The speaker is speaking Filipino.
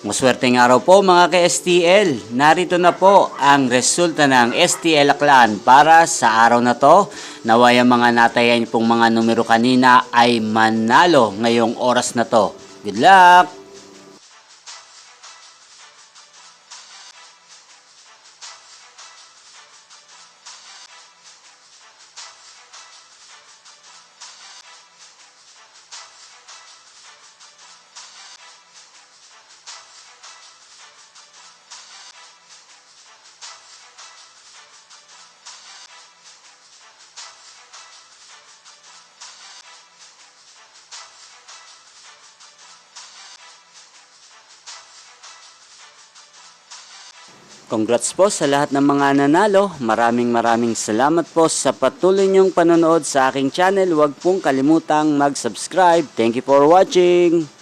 Maswerteng araw po mga ka-STL. Narito na po ang resulta ng STL Aklan para sa araw na to. Naway ang mga natayan pong mga numero kanina ay manalo ngayong oras na to. Good luck! Congrats po sa lahat ng mga nanalo. Maraming salamat po sa patuloy niyong panonood sa aking channel. Huwag pong kalimutang mag-subscribe. Thank you for watching.